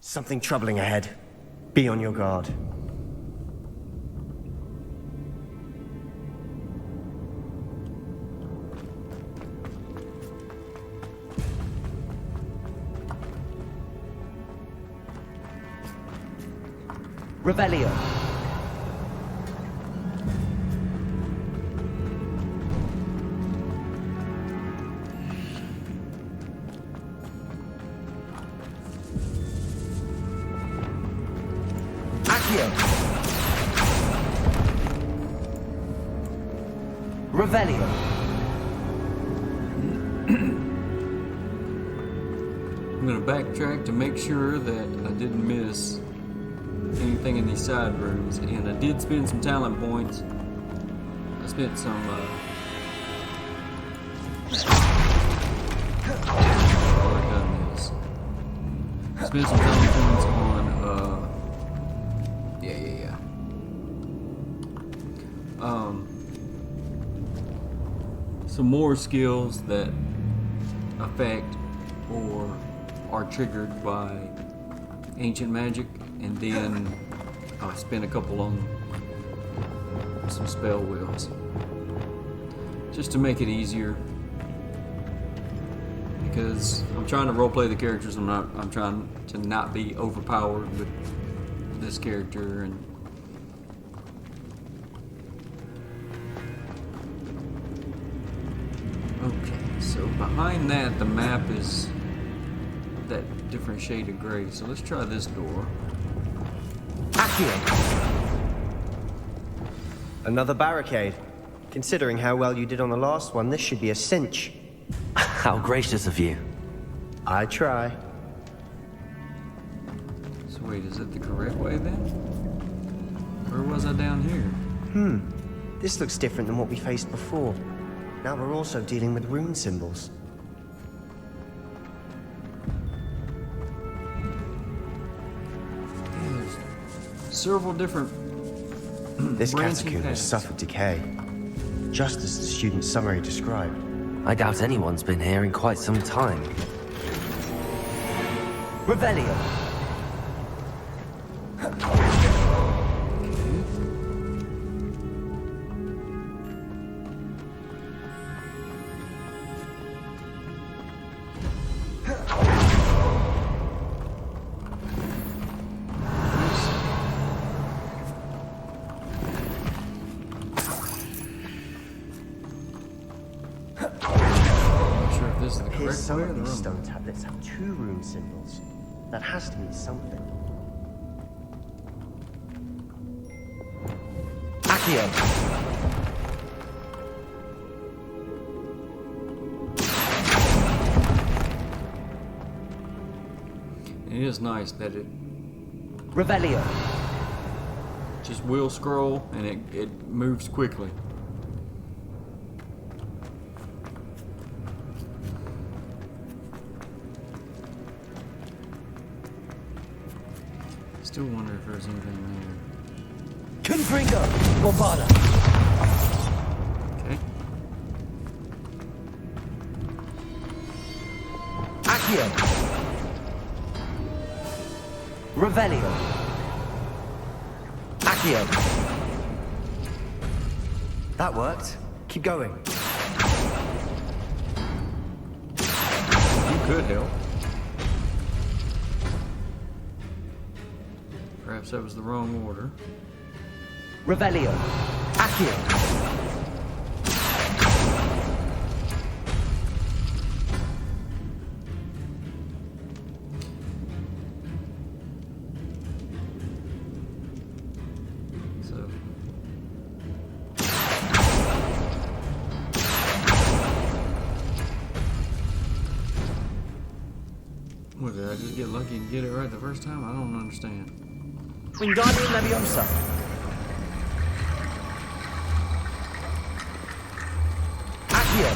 Something troubling ahead. Be on your guard. Revelio. Accio. Revelio. I'm gonna backtrack to make sure that I didn't miss anything in these side rooms, and I did spend some talent points. I spent some I done this. Spent some talent points on some more skills that affect or are triggered by ancient magic, and then I spent a couple on some spell wheels just to make it easier, because I'm trying to roleplay the characters. I'm trying to not be overpowered with this character. And okay, so behind that the map is that different shade of gray. So let's try this door. Another barricade. Considering how well you did on the last one, this should be a cinch. How gracious of you. I try. So wait, is it the correct way then? Where was I down here? This looks different than what we faced before. Now we're also dealing with rune symbols. Several different This branching catacomb has paths. suffered decay, just as the student's summary described. I doubt anyone's been here in quite some time. Revelio. Not sure if this is the Here's correct some way or of the these wrong. stone tablets have 2 rune symbols. That has to mean something. Accio. It is nice that it Revelio. just will scroll and it moves quickly. Still wonder if there's anything Confringo. Bombada. there. Okay. Accio. Revelio. Accio. That worked. Keep going. You could help. Perhaps that was the wrong order. Revelio. Accio. So. What, did I just get lucky and get it right the first time? I don't understand. Wingardium Leviosa. Accio.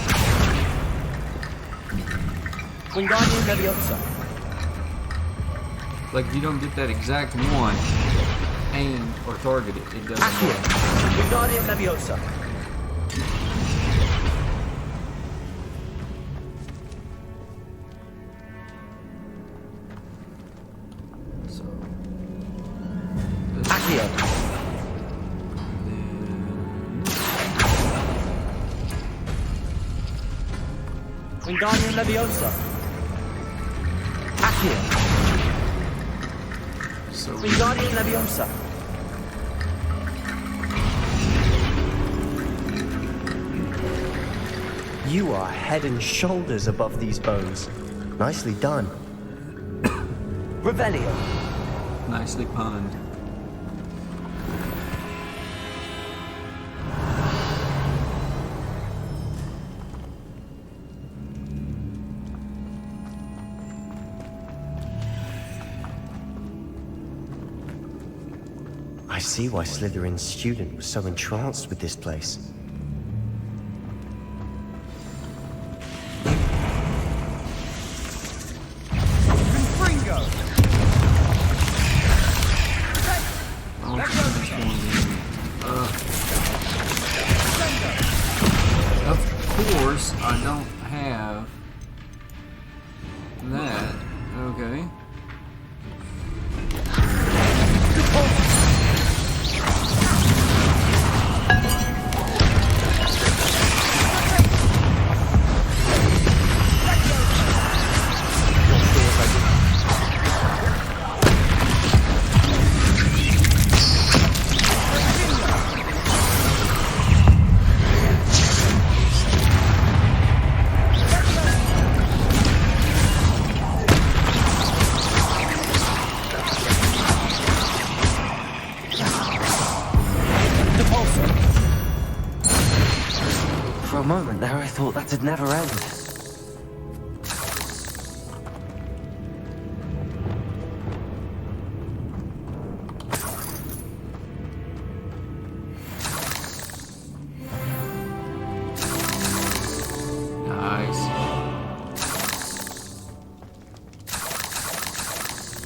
Wingardium Leviosa. Like, if you don't get that exact one, aim or target it, it doesn't Accio. work. Wingardium Leviosa. Wingardium Leviosa. Accio. So Wingardium Leviosa. You are head and shoulders above these bones. Nicely done. Revelio. nicely punned. I see why Slytherin's student was so entranced with this place. Of course, I don't have that. Okay. For a moment there, I thought that had never end. Nice.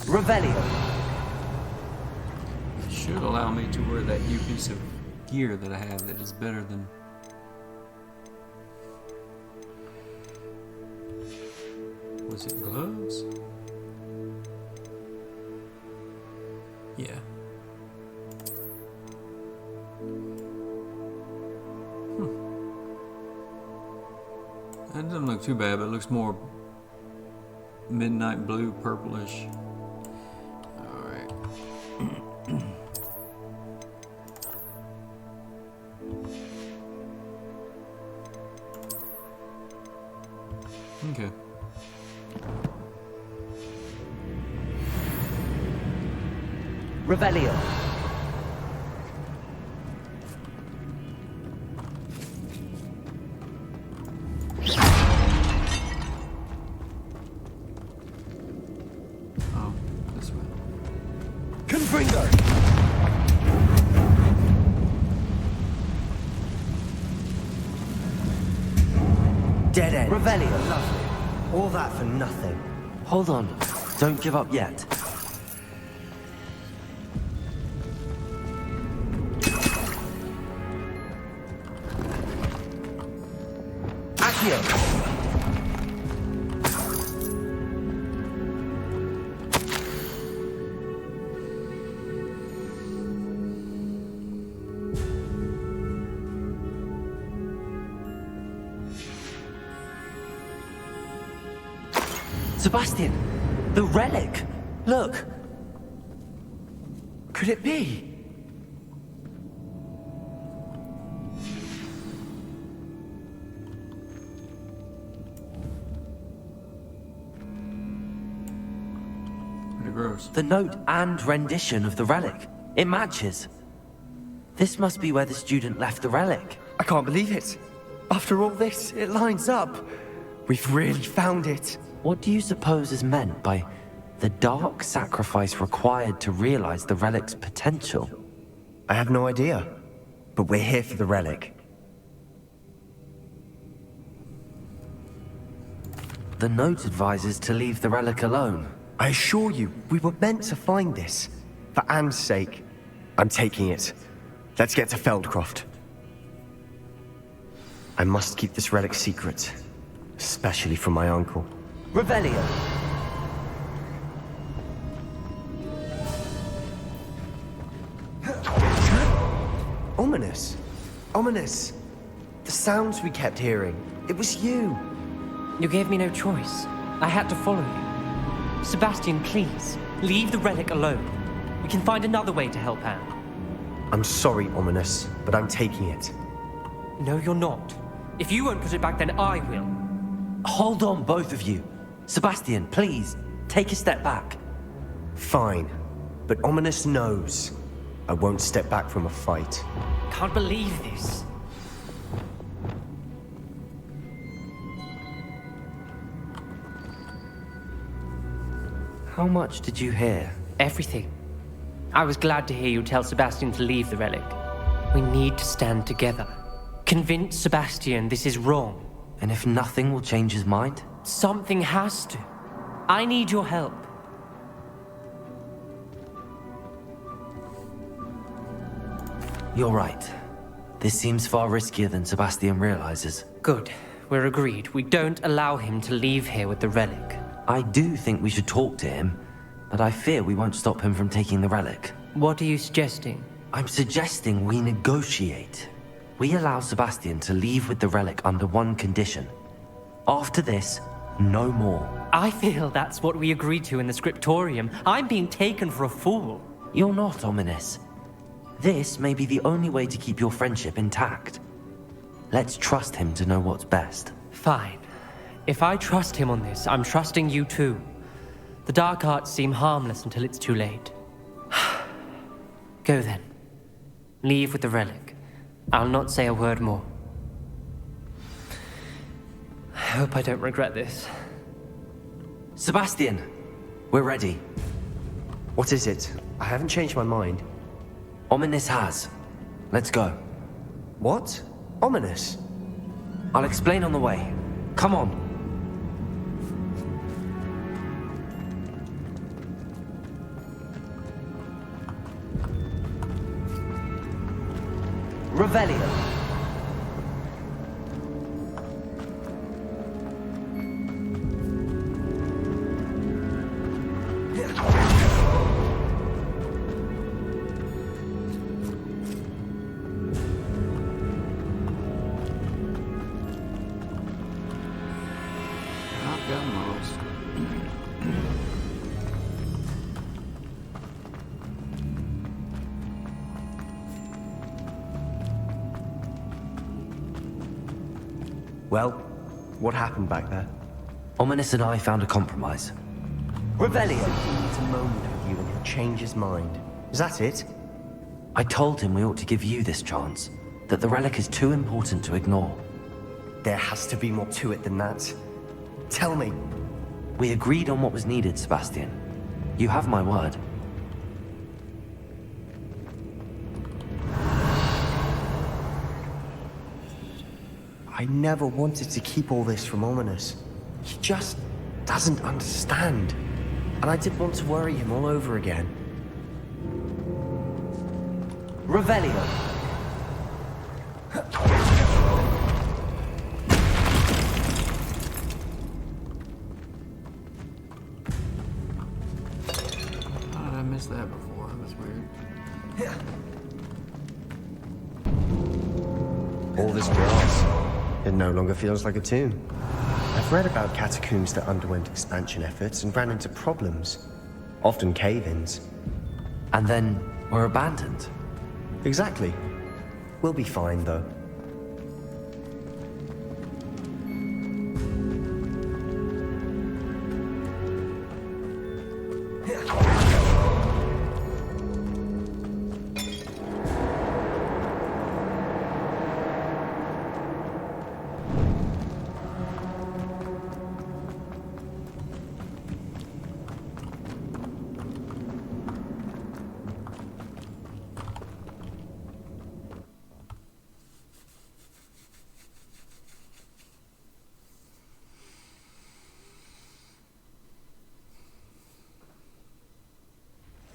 Revelio. Should allow me to wear that new piece of gear that I have that is better than... Was it gloves? Yeah. That doesn't look too bad, but it looks more midnight blue, purplish. Alright. Okay. Revelio. Oh, this way. Confringo. Dead end. Revelio. Lovely. All that for nothing. Hold on. Don't give up yet. Accio. Sebastian! The relic! Look! Could it be? Pretty gross. The note and rendition of the relic. It matches. This must be where the student left the relic. I can't believe it. After all this, it lines up. We've really found it. What do you suppose is meant by the dark sacrifice required to realize the relic's potential? I have no idea. But we're here for the relic. The note advises to leave the relic alone. I assure you, we were meant to find this. For Anne's sake. I'm taking it. Let's get to Feldcroft. I must keep this relic secret. Especially from my uncle. Revelio. Ominous. Ominous. The sounds we kept hearing. It was you. You gave me no choice. I had to follow you. Sebastian, please, leave the relic alone. We can find another way to help Anne. I'm sorry, Ominous, but I'm taking it. No, you're not. If you won't put it back, then I will. Hold on, both of you. Sebastian, please, take a step back. Fine, but Ominous knows I won't step back from a fight. Can't believe this. How much did you hear? Everything. I was glad to hear you tell Sebastian to leave the relic. We need to stand together. Convince Sebastian this is wrong. And if nothing will change his mind? Something has to. I need your help. You're right. This seems far riskier than Sebastian realizes. Good. We're agreed. We don't allow him to leave here with the relic. I do think we should talk to him, but I fear we won't stop him from taking the relic. What are you suggesting? I'm suggesting we negotiate. We allow Sebastian to leave with the relic under one condition. After this, no more. I feel that's what we agreed to in the scriptorium. I'm being taken for a fool. You're not, Ominous. This may be the only way to keep your friendship intact. Let's trust him to know what's best. Fine. If I trust him on this, I'm trusting you too. The dark arts seem harmless until it's too late. Go then. Leave with the relic. I'll not say a word more. I hope I don't regret this. Sebastian, we're ready. What is it? I haven't changed my mind. Ominous has. Let's go. What? Ominous? I'll explain on the way. Come on. Revelio. I've got lost. Well, what happened back there? Ominous and I found a compromise. Revelio. He needs a moment with you and he'll change his mind. Is that it? I told him we ought to give you this chance, that the relic is too important to ignore. There has to be more to it than that. Tell me. We agreed on what was needed, Sebastian. You have my word. I never wanted to keep all this from Ominous. He just doesn't understand. And I didn't want to worry him all over again. Revelio. How did I miss that before? That was weird. All this grass. It no longer feels like a tomb. I've read about catacombs that underwent expansion efforts and ran into problems. Often cave-ins. And then were abandoned. Exactly. We'll be fine, though.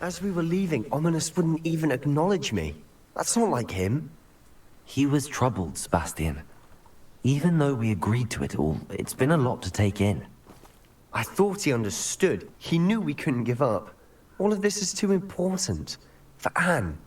As we were leaving, Ominous wouldn't even acknowledge me. That's not like him. He was troubled, Sebastian. Even though we agreed to it all, it's been a lot to take in. I thought he understood. He knew we couldn't give up. All of this is too important. For Anne.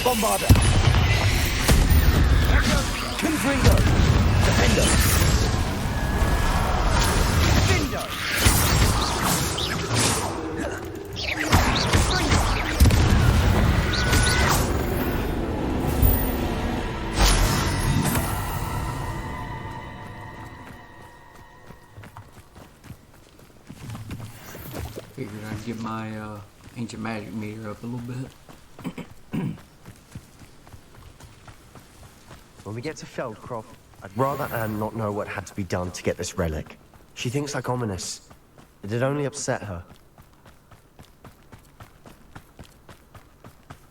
Bombarder. Confringo. Defender. Defender. Figured I'd get my ancient magic meter up a little bit. When we get to Feldcroft, I'd rather Anne not know what had to be done to get this relic. She thinks like ominous. It'd only upset her.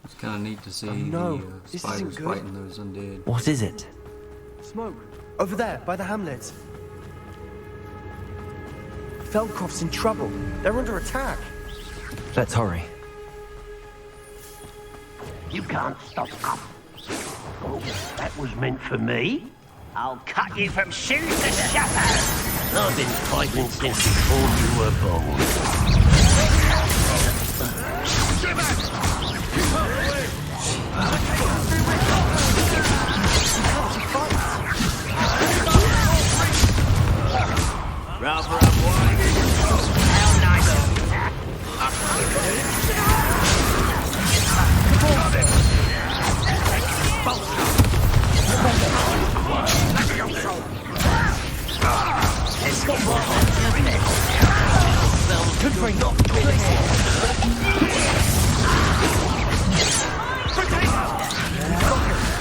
It's kind of neat to see no, the this spiders isn't good. fighting those undead. What is it? Smoke. Over there, by the hamlet. Feldcroft's in trouble. They're under attack. Let's hurry. You can't stop up. Oh, that was meant for me. I'll cut you from shoes to shatter. I've been fighting since before you were born. Rather up wide. Hell nice.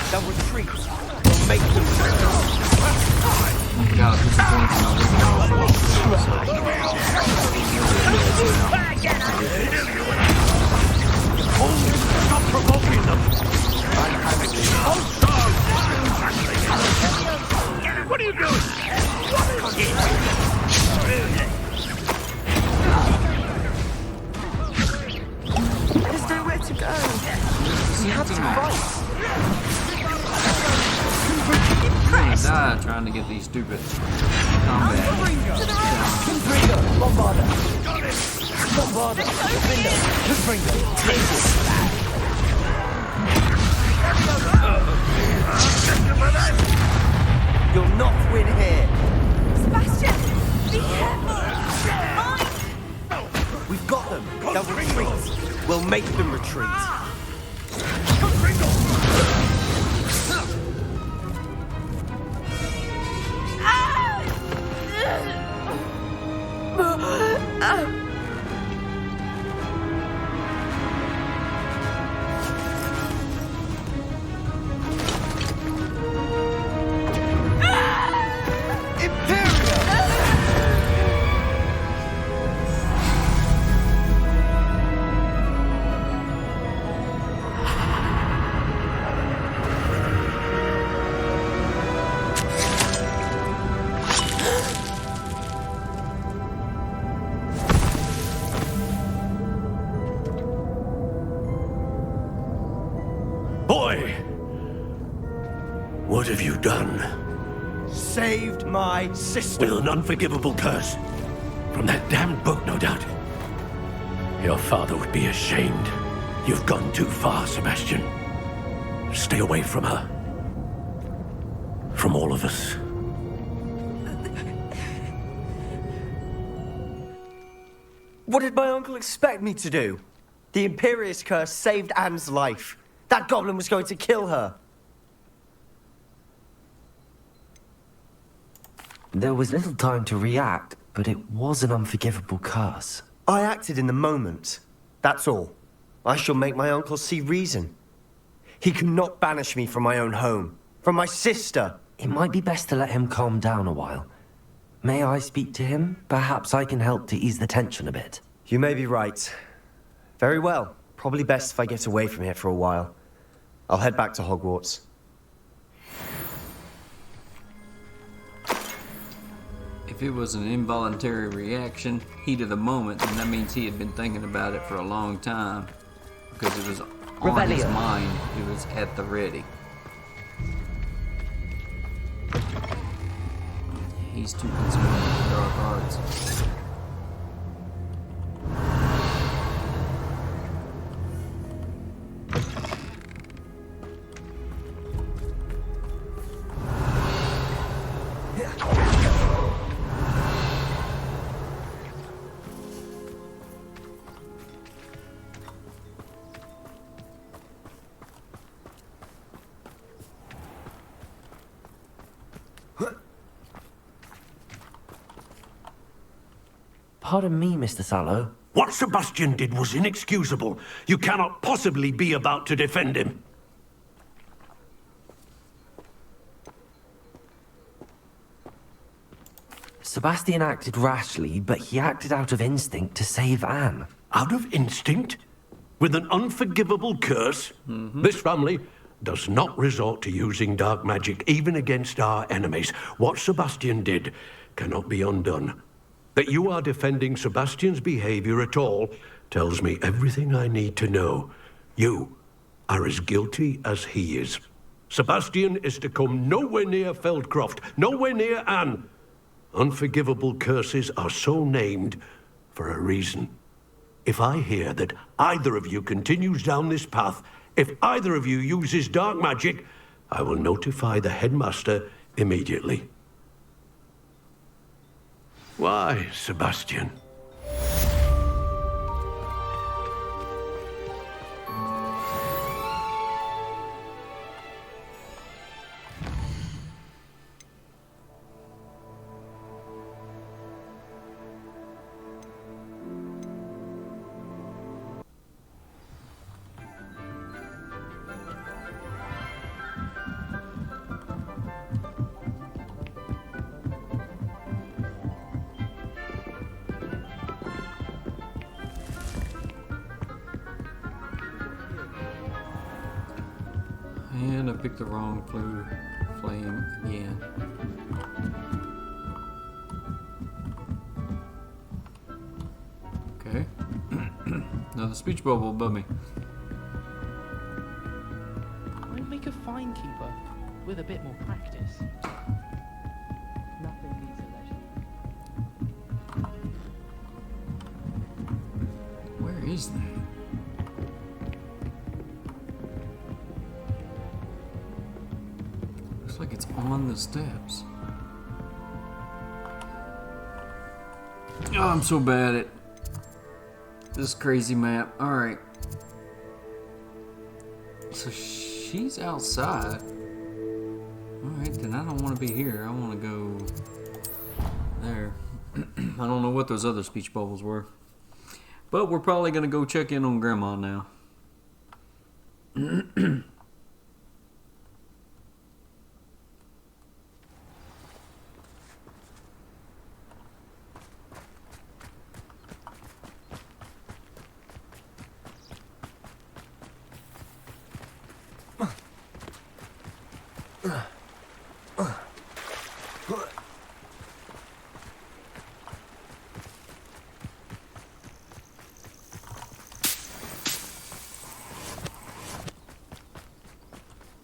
They'll retreat. We'll make them. God, disappointing. Stop provoking them. What are you doing? There's nowhere to go. You have to fight. Die trying to get these stupid combat. Confringo. Bombarder. Bombarder. Defender. Confringo. You'll not win here. Sebastian, be careful. Mine. We've got them. They'll retreat. We'll make them retreat. Boy! What have you done? Saved my sister. With an unforgivable curse. From that damned book, no doubt. Your father would be ashamed. You've gone too far, Sebastian. Stay away from her. From all of us. What did my uncle expect me to do? The Imperious curse saved Anne's life. That goblin was going to kill her. There was little time to react, but it was an unforgivable curse. I acted in the moment. That's all. I shall make my uncle see reason. He cannot banish me from my own home. From my sister. It might be best to let him calm down a while. May I speak to him? Perhaps I can help to ease the tension a bit. You may be right. Very well. Probably best if I get away from here for a while. I'll head back to Hogwarts. If it was an involuntary reaction, heat of the moment, then that means he had been thinking about it for a long time. Because it was on his Revelio. mind. It was at the ready. He's too concerned. dark arts. Pardon me, Mr. Sallow. What Sebastian did was inexcusable. You cannot possibly be about to defend him. Sebastian acted rashly, but he acted out of instinct to save Anne. Out of instinct? With an unforgivable curse? This family does not resort to using dark magic, even against our enemies. What Sebastian did cannot be undone. That you are defending Sebastian's behavior at all tells me everything I need to know. You are as guilty as he is. Sebastian is to come nowhere near Feldcroft, nowhere near Anne. Unforgivable curses are so named for a reason. If I hear that either of you continues down this path, if either of you uses dark magic, I will notify the headmaster immediately. Why, Sebastian? And I picked the wrong flame again. Okay. Another speech bubble above me. I'd make a fine keeper with a bit more practice. Nothing beats a legend. Where is that? Looks like it's on the steps. Oh, I'm so bad at this crazy map. Alright. So she's outside. Alright, then I don't want to be here. I want to go there. I don't know what those other speech bubbles were. But we're probably going to go check in on Grandma now.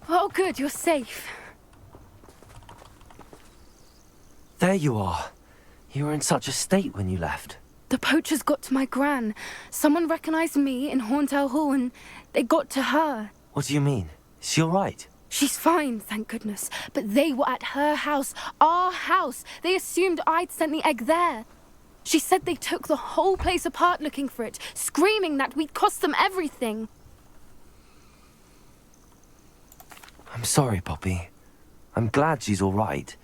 Oh, good, you're safe. There you are. You were in such a state when you left. The poachers got to my gran. Someone recognized me in Horntail Hall and they got to her. What do you mean? Is she all right? She's fine, thank goodness. But they were at her house, our house. They assumed I'd sent the egg there. She said they took the whole place apart looking for it, screaming that we'd cost them everything. I'm sorry, Poppy. I'm glad she's all right.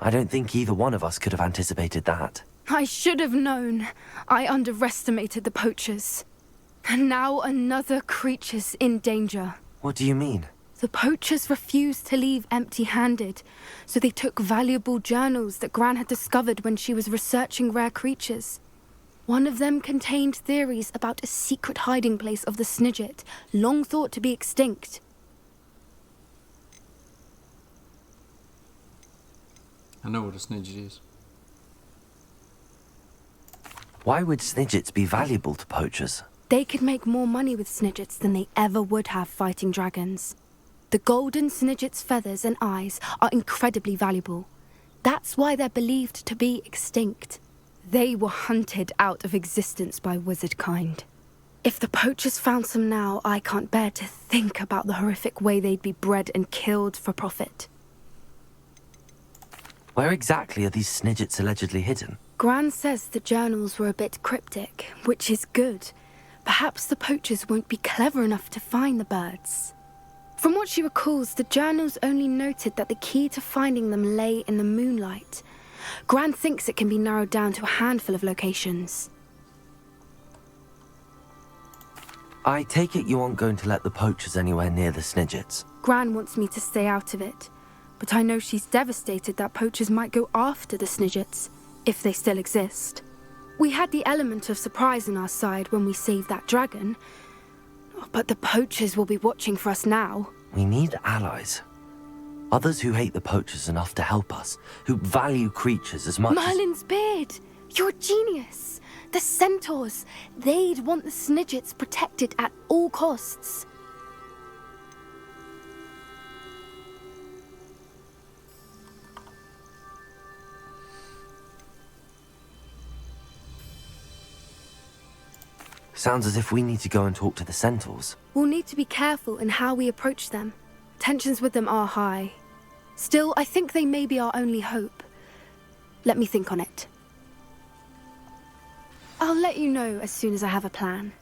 I don't think either one of us could have anticipated that. I should have known. I underestimated the poachers. And now another creature's in danger. What do you mean? The poachers refused to leave empty-handed, so they took valuable journals that Gran had discovered when she was researching rare creatures. One of them contained theories about a secret hiding place of the Snidget, long thought to be extinct. I know what a snidget is. Why would Snidgets be valuable to poachers? They could make more money with Snidgets than they ever would have fighting dragons. The golden Snidget's feathers and eyes are incredibly valuable. That's why they're believed to be extinct. They were hunted out of existence by wizard kind. If the poachers found some now, I can't bear to think about the horrific way they'd be bred and killed for profit. Where exactly are these snidgets allegedly hidden? Gran says the journals were a bit cryptic, which is good. Perhaps the poachers won't be clever enough to find the birds. From what she recalls, the journals only noted that the key to finding them lay in the moonlight. Gran thinks it can be narrowed down to a handful of locations. I take it you aren't going to let the poachers anywhere near the snidgets. Gran wants me to stay out of it, but I know she's devastated that poachers might go after the snidgets, if they still exist. We had the element of surprise on our side when we saved that dragon, but the poachers will be watching for us now. We need allies. Others who hate the poachers enough to help us, who value creatures as much Merlin's beard! You're a genius! The centaurs! They'd want the snidgets protected at all costs. Sounds as if we need to go and talk to the centaurs. We'll need to be careful in how we approach them. Tensions with them are high. Still, I think they may be our only hope. Let me think on it. I'll let you know as soon as I have a plan.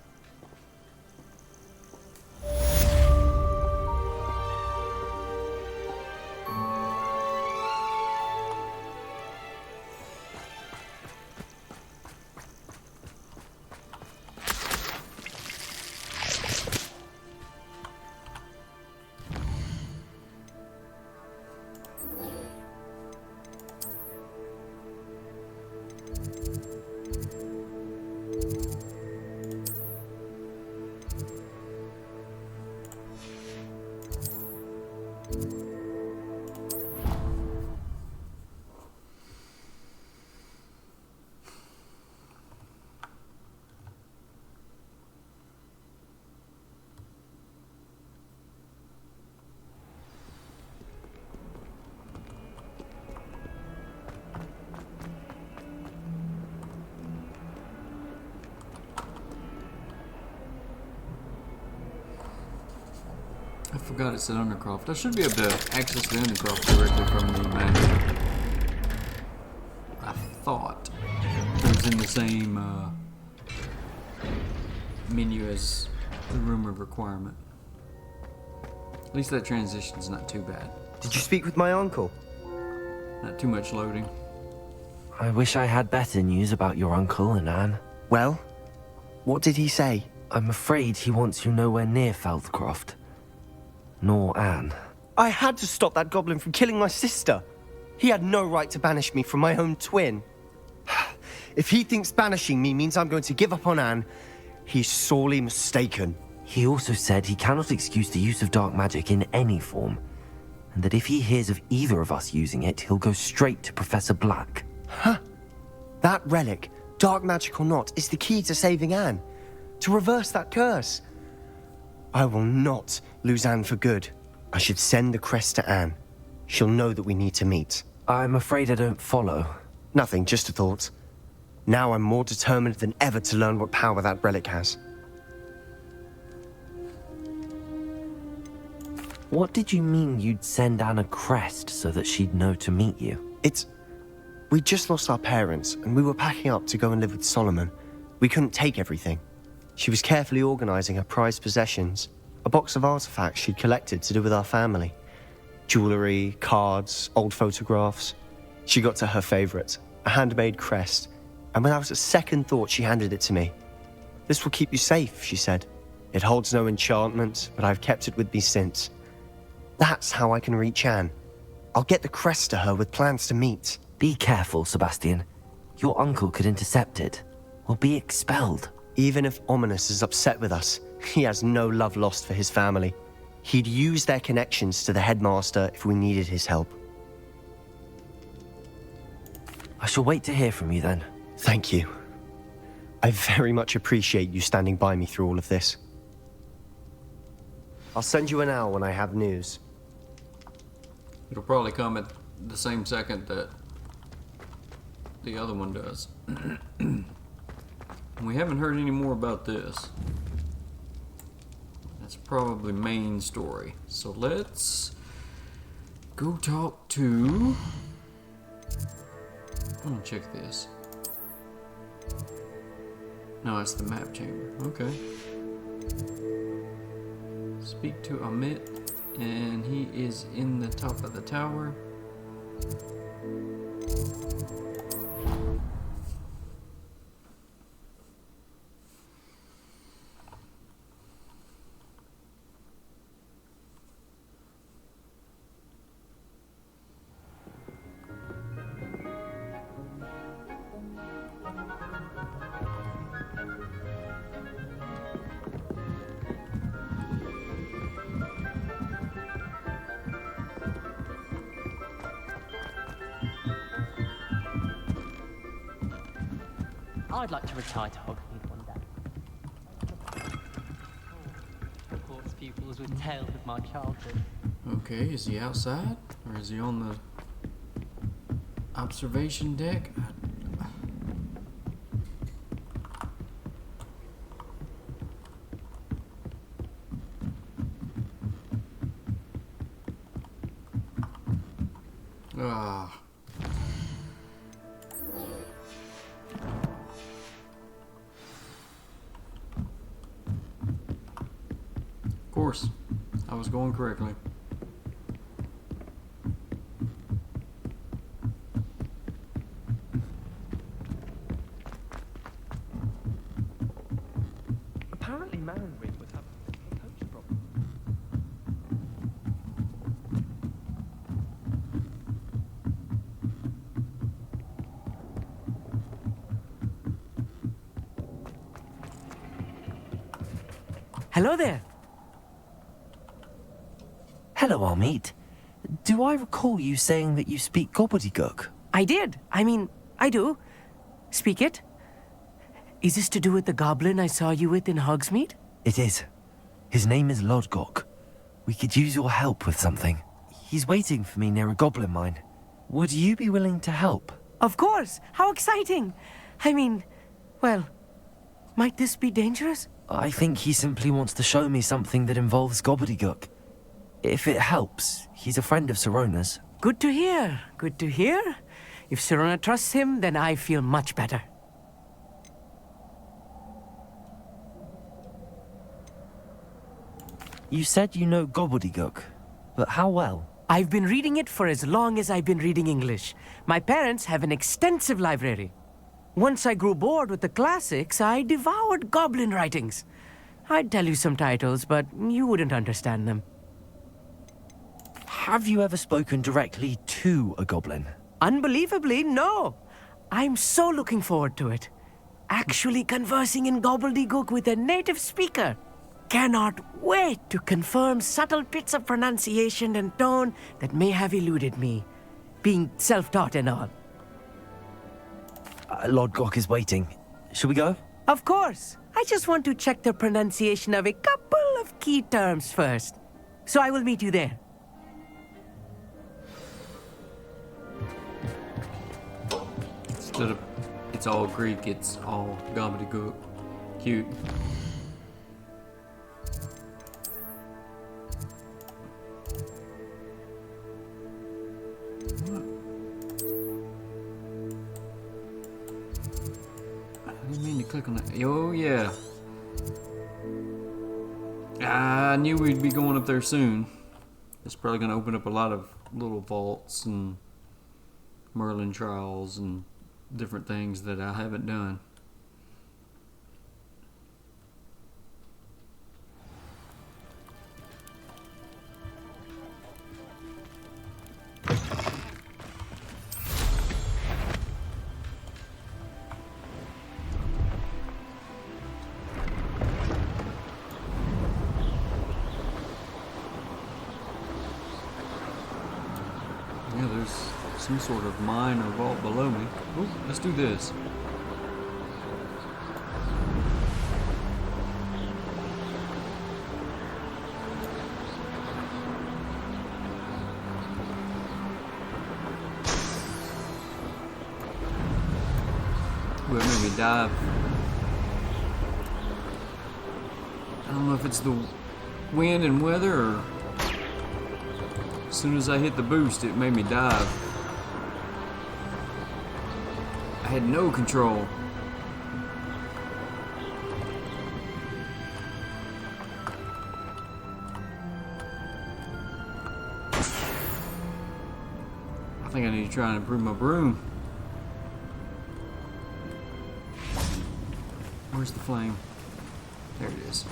I forgot it said Undercroft. I should be able to access the Undercroft directly from the menu. I thought it was in the same menu as the Room of Requirement. At least that transition's not too bad. Did you speak with my uncle? Not too much loading. I wish I had better news about your uncle and Anne. Well, what did he say? I'm afraid he wants you nowhere near Feldcroft. Nor Anne. I had to stop that goblin from killing my sister. He had no right to banish me from my own twin. If he thinks banishing me means I'm going to give up on Anne, he's sorely mistaken. He also said he cannot excuse the use of dark magic in any form, and that if he hears of either of us using it, he'll go straight to Professor Black. Huh. That relic, dark magic or not, is the key to saving Anne. To reverse that curse. I will not lose Anne for good. I should send the crest to Anne. She'll know that we need to meet. I'm afraid I don't follow. Nothing, just a thought. Now I'm more determined than ever to learn what power that relic has. What did you mean you'd send Anne a crest so that she'd know to meet you? We just lost our parents, and we were packing up to go and live with Solomon. We couldn't take everything. She was carefully organizing her prized possessions, a box of artifacts she'd collected to do with our family. Jewelry, cards, old photographs. She got to her favorite, a handmade crest, and without a second thought, she handed it to me. This will keep you safe, she said. It holds no enchantment, but I've kept it with me since. That's how I can reach Anne. I'll get the crest to her with plans to meet. Be careful, Sebastian. Your uncle could intercept it. We'll be expelled. Even if Ominous is upset with us, he has no love lost for his family. He'd use their connections to the headmaster if we needed his help. I shall wait to hear from you then. Thank you. I very much appreciate you standing by me through all of this. I'll send you an owl when I have news. It'll probably come at the same second that the other one does. We haven't heard any more about this. That's probably main story. So let's go talk to... I'm gonna check this. No, it's the map chamber. Okay. Speak to Amit, and he is in the top of the tower. I'd like to retire to Hogsmeade one day. Hogwarts pupils with tales of my childhood. Okay, is he outside? Or is he on the observation deck? Ah. Of course, I was going correctly. Apparently Manring was having a coach problem. Hello there. Hello, Amit. Do I recall you saying that you speak gobbledygook? I did. I mean, I do. Speak it. Is this to do with the goblin I saw you with in Hogsmeade? It is. His name is Lodgok. We could use your help with something. He's waiting for me near a goblin mine. Would you be willing to help? Of course. How exciting. I mean, well, might this be dangerous? I think he simply wants to show me something that involves gobbledygook. If it helps, he's a friend of Sirona's. Good to hear. Good to hear. If Sirona trusts him, then I feel much better. You said you know gobbledygook, but how well? I've been reading it for as long as I've been reading English. My parents have an extensive library. Once I grew bored with the classics, I devoured goblin writings. I'd tell you some titles, but you wouldn't understand them. Have you ever spoken directly to a goblin? Unbelievably, no. I'm so looking forward to it. Actually conversing in gobbledygook with a native speaker. Cannot wait to confirm subtle bits of pronunciation and tone that may have eluded me, being self-taught and all. Lodgok is waiting. Shall we go? Of course. I just want to check the pronunciation of a couple of key terms first. So I will meet you there. Instead of it's all Greek, it's all gobbledygook. Cute. I didn't mean to click on that. Oh, yeah. I knew we'd be going up there soon. It's probably going to open up a lot of little vaults and Merlin trials and different things that I haven't done. Yeah, there's some sort of mine or vault below me. Oh, let's do this. Ooh, it made me dive. I don't know if it's the wind and weather or as soon as I hit the boost it made me dive. I had no control. I think I need to try and improve my broom. Where's the flame? There it is.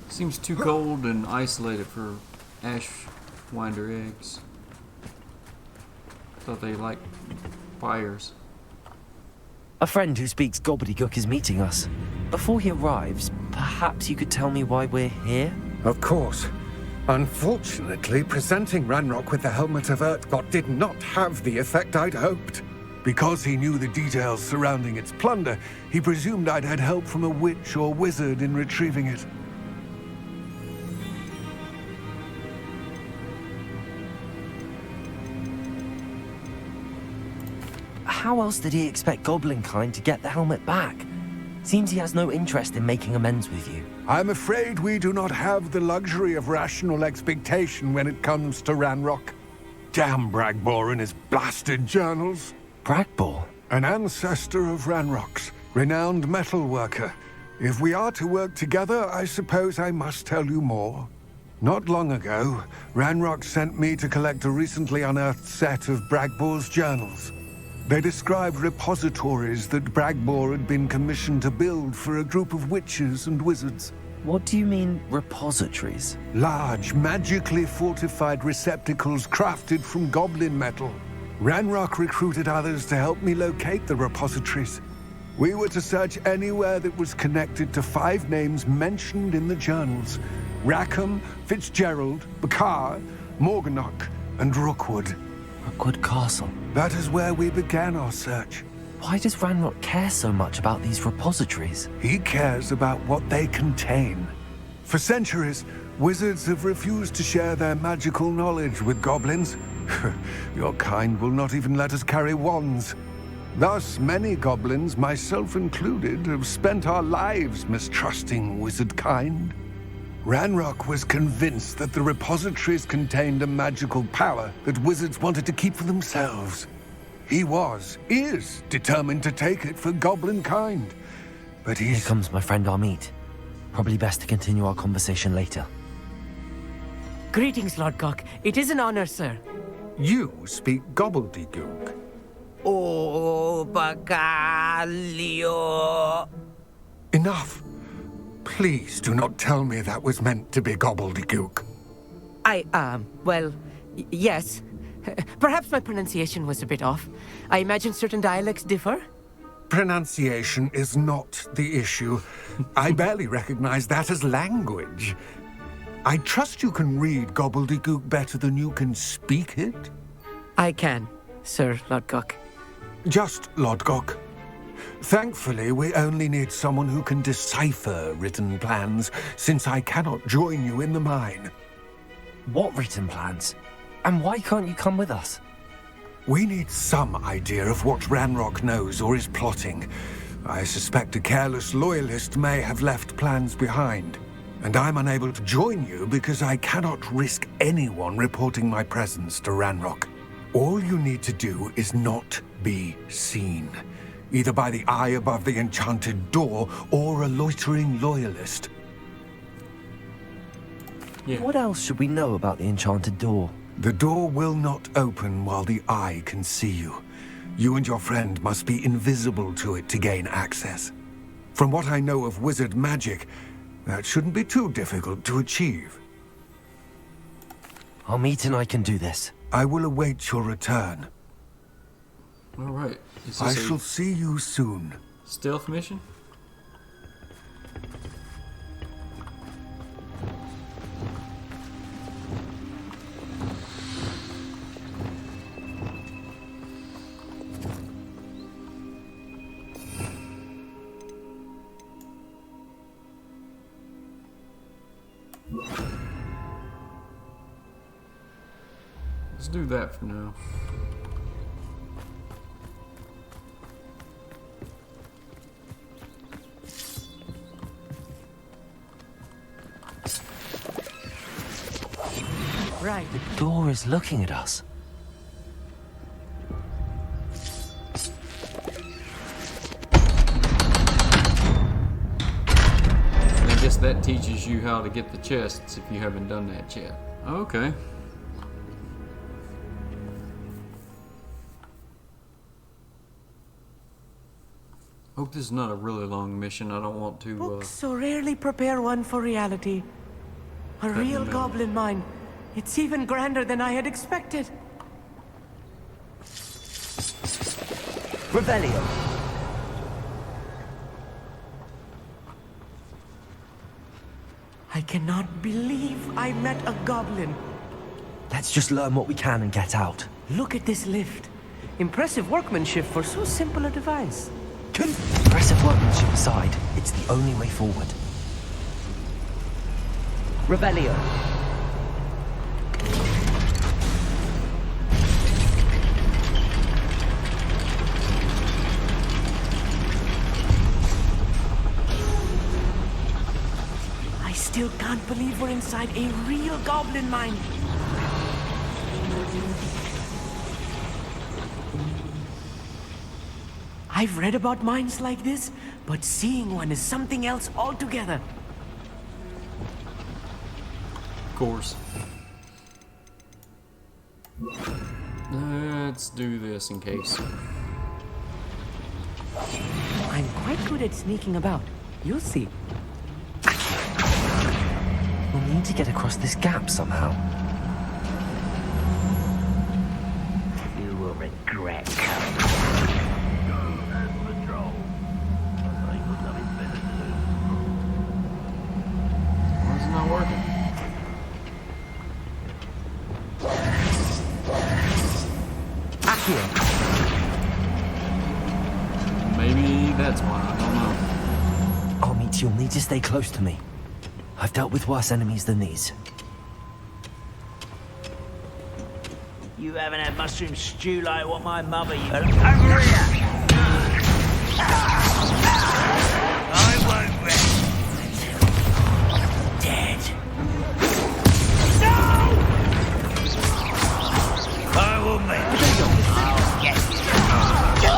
Seems too cold and isolated for ashwinder eggs. Thought they liked fires. A friend who speaks gobbledygook is meeting us. Before he arrives, perhaps you could tell me why we're here? Of course. Unfortunately, presenting Ranrock with the Helmet of Urtkot did not have the effect I'd hoped. Because he knew the details surrounding its plunder, he presumed I'd had help from a witch or wizard in retrieving it. How else did he expect Goblinkind to get the helmet back? Seems he has no interest in making amends with you. I'm afraid we do not have the luxury of rational expectation when it comes to Ranrock. Damn Bragbor and his blasted journals. Bragbor? An ancestor of Ranrock's, renowned metal worker. If we are to work together, I suppose I must tell you more. Not long ago, Ranrock sent me to collect a recently unearthed set of Bragbor's journals. They described repositories that Bragbor had been commissioned to build for a group of witches and wizards. What do you mean, repositories? Large, magically fortified receptacles crafted from goblin metal. Ranrock recruited others to help me locate the repositories. We were to search anywhere that was connected to 5 names mentioned in the journals: Rackham, Fitzgerald, Bakar, Morganach, and Rookwood. Rookwood Castle. That is where we began our search. Why does Ranrock care so much about these repositories? He cares about what they contain. For centuries, wizards have refused to share their magical knowledge with goblins. Your kind will not even let us carry wands. Thus, many goblins, myself included, have spent our lives mistrusting wizard kind. Ranrock was convinced that the repositories contained a magical power that wizards wanted to keep for themselves. He is determined to take it for goblin kind. But Here comes my friend Amit. Probably best to continue our conversation later. Greetings, Lord Cock. It is an honor, sir. You speak gobbledygook. Oh, Bagalio. Enough. Please do not tell me that was meant to be gobbledygook. Yes. Perhaps my pronunciation was a bit off. I imagine certain dialects differ. Pronunciation is not the issue. I barely recognize that as language. I trust you can read gobbledygook better than you can speak it? I can, Sir Lodgok. Just Lodgok. Thankfully, we only need someone who can decipher written plans, since I cannot join you in the mine. What written plans? And why can't you come with us? We need some idea of what Ranrock knows or is plotting. I suspect a careless loyalist may have left plans behind. And I'm unable to join you because I cannot risk anyone reporting my presence to Ranrock. All you need to do is not be seen. Either by the eye above the enchanted door, or a loitering loyalist. Yeah. What else should we know about the enchanted door? The door will not open while the eye can see you. You and your friend must be invisible to it to gain access. From what I know of wizard magic, that shouldn't be too difficult to achieve. Amit and I can do this. I will await your return. All right. Is I this shall a see you soon. stealth mission? Let's do that for now. Right. The door is looking at us. And I guess that teaches you how to get the chests if you haven't done that yet. Okay. Hope this is not a really long mission. I don't want to. Books so rarely prepare one for reality. A real goblin mine. It's even grander than I had expected. Revelio. I cannot believe I met a goblin. Let's just learn what we can and get out. Look at this lift. Impressive workmanship for so simple a device. Impressive workmanship aside, it's the only way forward. Revelio. I still can't believe we're inside a real goblin mine. I've read about mines like this, but seeing one is something else altogether. Of course. Let's do this in case. I'm quite good at sneaking about. You'll see. We'll need to get across this gap somehow. You will regret coming. Why is it not working? Maybe that's why, I don't know. I'll meet you. You'll need to stay close to me. I've dealt with worse enemies than these. You haven't had mushroom stew like what my mother used. Over here! I won't rest. Dead. No! I will make you. I'll get you.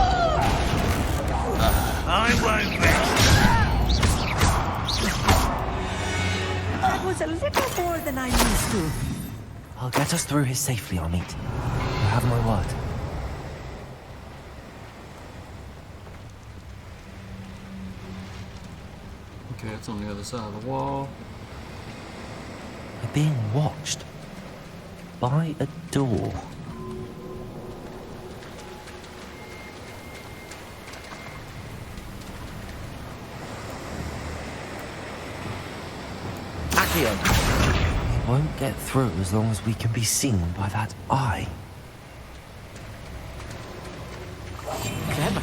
I won't rest. That was a little more than I'm used to. I'll get us through here safely, Amit. You have my word. Okay, it's on the other side of the wall. We're being watched. By a door. We won't get through as long as we can be seen by that eye. Clever.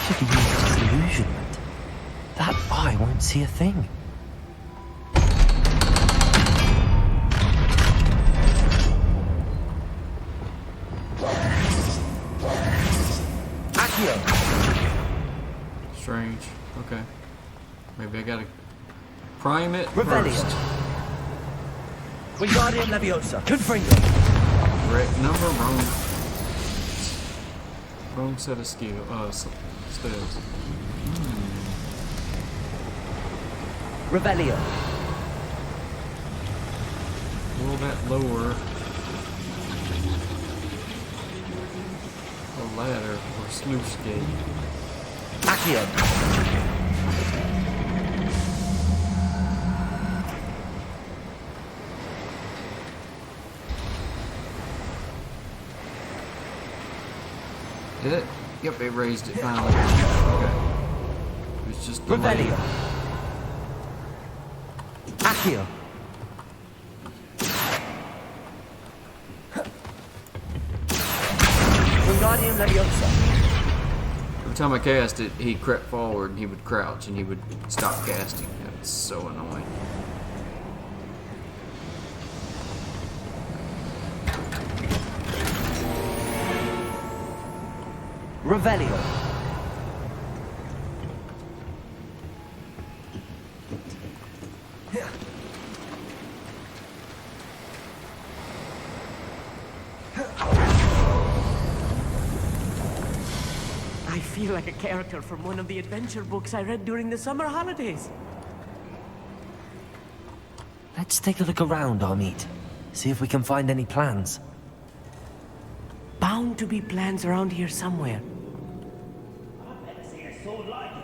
Should have used disillusionment. That eye won't see a thing. Strange. Okay. Maybe I gotta prime it Revelio. first. Wingardium Leviosa. Confringo. Correct number, wrong set of spells. Revelio. Will that lower the ladder or sluice gate? Accio. Did it? Yep, it raised it finally. Okay. It was just delayed. Revelio. Accio. Wingardium Leviosa. Every time I cast it, he crept forward and he would crouch and he would stop casting. That's so annoying. Revelio. I feel like a character from one of the adventure books I read during the summer holidays. Let's take a look around, Amit. See if we can find any plans. Bound to be plans around here somewhere. I've never seen a sword like